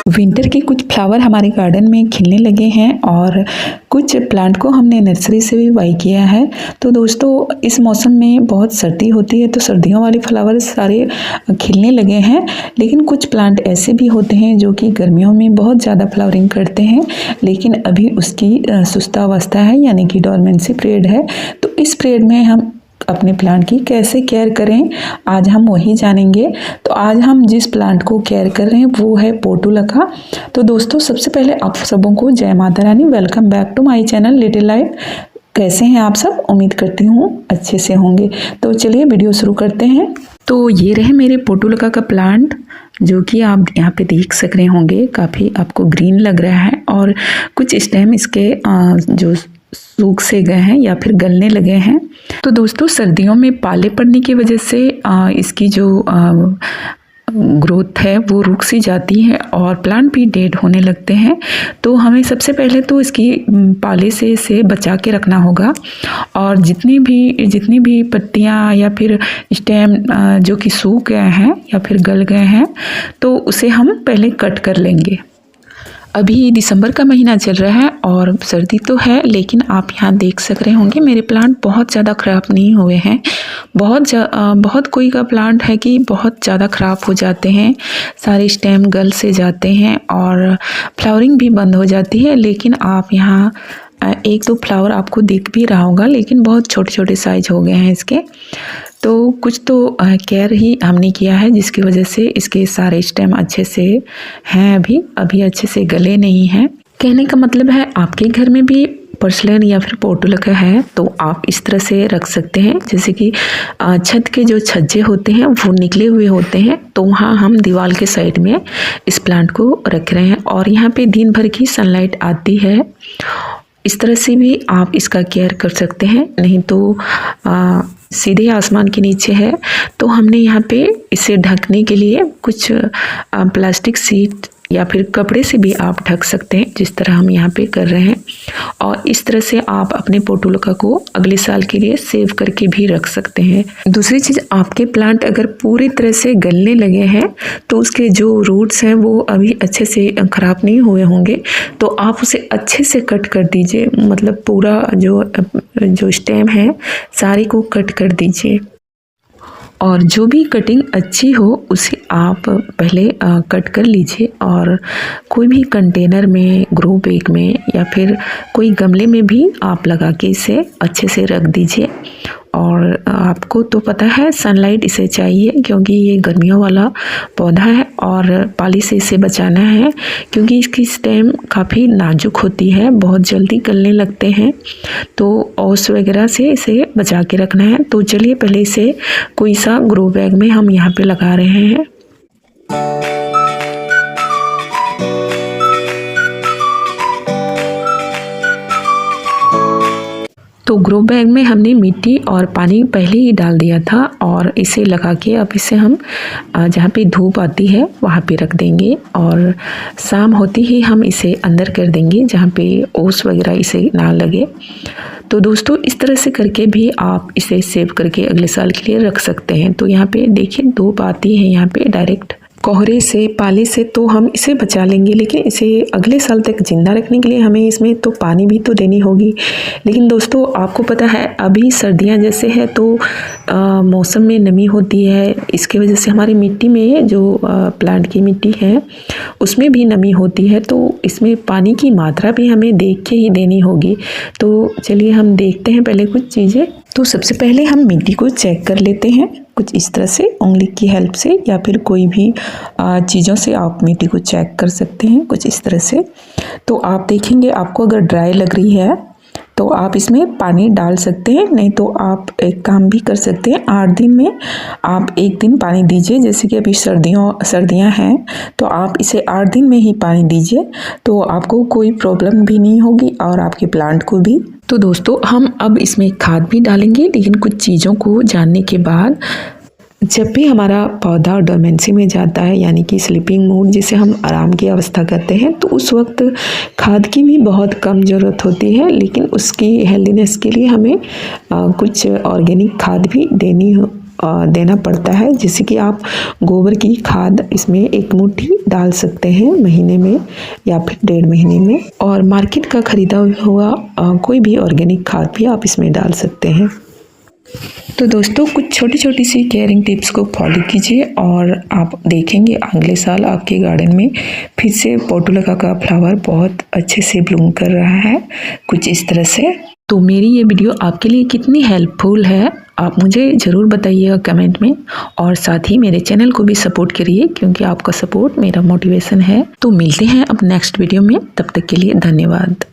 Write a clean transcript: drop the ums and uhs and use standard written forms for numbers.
Winter के कुछ flower हमारे गार्डन में खिलने लगे हैं और कुछ प्लांट को हमने नर्सरी से भी बाई किया है। तो दोस्तों इस मौसम में बहुत सर्दी होती है तो सर्दियों वाले फ्लावर सारे खिलने लगे हैं, लेकिन कुछ प्लांट ऐसे भी होते हैं जो कि गर्मियों में बहुत ज़्यादा फ्लावरिंग करते हैं, लेकिन अभी उसकी सुस्तावस्था है यानी कि डोरमेंसी पीरियड है। तो इस पीरियड में हम अपने प्लांट की कैसे केयर करें आज हम वही जानेंगे। तो आज हम जिस प्लांट को केयर कर रहे हैं वो है पोर्टुलका। तो दोस्तों सबसे पहले आप सबों को जय माता रानी, welcome back to my channel little life. कैसे हैं आप सब? उम्मीद करती हूँ अच्छे से होंगे। तो चलिए वीडियो शुरू करते हैं। तो ये रहे मेरे पोर्टुलका का प्लांट जो कि आप यहाँ पे देख सक रहे होंगे, काफ़ी आपको ग्रीन लग रहा है और कुछ स्टेम इसके जो सूख से गए हैं या फिर गलने लगे हैं। तो दोस्तों सर्दियों में पाले पड़ने की वजह से इसकी जो ग्रोथ है वो रुक सी जाती है और प्लांट भी डेड होने लगते हैं। तो हमें सबसे पहले तो इसकी पाले से इसे बचा के रखना होगा और जितनी भी पत्तियां या फिर स्टेम जो कि सूख गए हैं या फिर गल गए हैं तो उसे हम पहले कट कर लेंगे। अभी दिसंबर का महीना चल रहा है और सर्दी तो है, लेकिन आप यहाँ देख सक रहे होंगे मेरे प्लांट बहुत ज़्यादा ख़राब नहीं हुए हैं। बहुत कोई का प्लांट है कि बहुत ज़्यादा ख़राब हो जाते हैं, सारे स्टेम गल से जाते हैं और फ्लावरिंग भी बंद हो जाती है। लेकिन आप यहाँ एक दो फ्लावर आपको दिख भी रहा होगा, लेकिन बहुत छोटे छोटे साइज हो गए हैं इसके। तो कुछ तो केयर ही हमने किया है जिसकी वजह से इसके सारे स्टेम अच्छे से हैं, अभी अच्छे से गले नहीं हैं। कहने का मतलब है आपके घर में भी पोर्सिलेन या फिर पोर्टुलका है तो आप इस तरह से रख सकते हैं। जैसे कि छत के जो छज्जे होते हैं वो निकले हुए होते हैं, तो वहाँ हम दीवार के साइड में इस प्लांट को रख रहे हैं और यहाँ पे दिन भर की सनलाइट आती है। इस तरह से भी आप इसका केयर कर सकते हैं। नहीं तो सीधे आसमान के नीचे है तो हमने यहाँ पे इसे ढकने के लिए कुछ प्लास्टिक शीट या फिर कपड़े से भी आप ढक सकते हैं, जिस तरह हम यहाँ पे कर रहे हैं। और इस तरह से आप अपने पोर्टुलका को अगले साल के लिए सेव करके भी रख सकते हैं। दूसरी चीज़, आपके प्लांट अगर पूरी तरह से गलने लगे हैं तो उसके जो रूट्स हैं वो अभी अच्छे से ख़राब नहीं हुए होंगे, तो आप उसे अच्छे से कट कर दीजिए। मतलब पूरा जो स्टेम है सारे को कट कर दीजिए और जो भी कटिंग अच्छी हो उसे आप पहले कट कर लीजिए और कोई भी कंटेनर में, ग्रो बैग में या फिर कोई गमले में भी आप लगा के इसे अच्छे से रख दीजिए। और आपको तो पता है सनलाइट इसे चाहिए क्योंकि ये गर्मियों वाला पौधा है और पाली से इसे बचाना है क्योंकि इसकी स्टेम काफ़ी नाजुक होती है, बहुत जल्दी गलने लगते हैं, तो ओस वगैरह से इसे बचा के रखना है। तो चलिए पहले इसे कोई सा ग्रो बैग में हम यहाँ पे लगा रहे हैं। तो ग्रो बैग में हमने मिट्टी और पानी पहले ही डाल दिया था और इसे लगा के अब इसे हम जहाँ पे धूप आती है वहाँ पे रख देंगे और शाम होती ही हम इसे अंदर कर देंगे जहाँ पे ओस वगैरह इसे ना लगे। तो दोस्तों इस तरह से करके भी आप इसे सेव करके अगले साल के लिए रख सकते हैं। तो यहाँ पे देखिए धूप आती है यहाँ पे डायरेक्ट कोहरे से, पाले से, तो हम इसे बचा लेंगे, लेकिन इसे अगले साल तक ज़िंदा रखने के लिए हमें इसमें तो पानी भी तो देनी होगी। लेकिन दोस्तों आपको पता है अभी सर्दियां जैसे है तो मौसम में नमी होती है, इसके वजह से हमारी मिट्टी में जो प्लांट की मिट्टी है उसमें भी नमी होती है, तो इसमें पानी की मात्रा भी हमें देख के ही देनी होगी। तो चलिए हम देखते हैं पहले कुछ चीज़ें। तो सबसे पहले हम मिट्टी को चेक कर लेते हैं कुछ इस तरह से, उंगली की हेल्प से या फिर कोई भी चीज़ों से आप मिट्टी को चेक कर सकते हैं कुछ इस तरह से। तो आप देखेंगे आपको अगर ड्राई लग रही है तो आप इसमें पानी डाल सकते हैं, नहीं तो आप एक काम भी कर सकते हैं, 8 दिन में आप 1 दिन पानी दीजिए। जैसे कि अभी सर्दियां हैं तो आप इसे 8 दिन में ही पानी दीजिए, तो आपको कोई प्रॉब्लम भी नहीं होगी और आपके प्लांट को भी। तो दोस्तों हम अब इसमें खाद भी डालेंगे, लेकिन कुछ चीज़ों को जानने के बाद जब भी हमारा पौधा डोरमेंसी में जाता है यानी कि स्लीपिंग मोड जिसे हम आराम की अवस्था कहते हैं, तो उस वक्त खाद की भी बहुत कम ज़रूरत होती है, लेकिन उसकी हेल्दीनेस के लिए हमें कुछ ऑर्गेनिक खाद भी देनी देना पड़ता है। जैसे कि आप गोबर की खाद इसमें 1 मुट्ठी डाल सकते हैं महीने में या फिर 1.5 महीने में, और मार्केट का खरीदा हुआ कोई भी ऑर्गेनिक खाद भी आप इसमें डाल सकते हैं। तो दोस्तों, कुछ छोटी छोटी सी केयरिंग टिप्स को फॉलो कीजिए और आप देखेंगे अगले साल आपके गार्डन में फिर से पोर्टुला का फ्लावर बहुत अच्छे से ब्लूम कर रहा है, कुछ इस तरह से। तो मेरी ये वीडियो आपके लिए कितनी हेल्पफुल है आप मुझे ज़रूर बताइएगा कमेंट में, और साथ ही मेरे चैनल को भी सपोर्ट करिए क्योंकि आपका सपोर्ट मेरा मोटिवेशन है। तो मिलते हैं अब नेक्स्ट वीडियो में, तब तक के लिए धन्यवाद।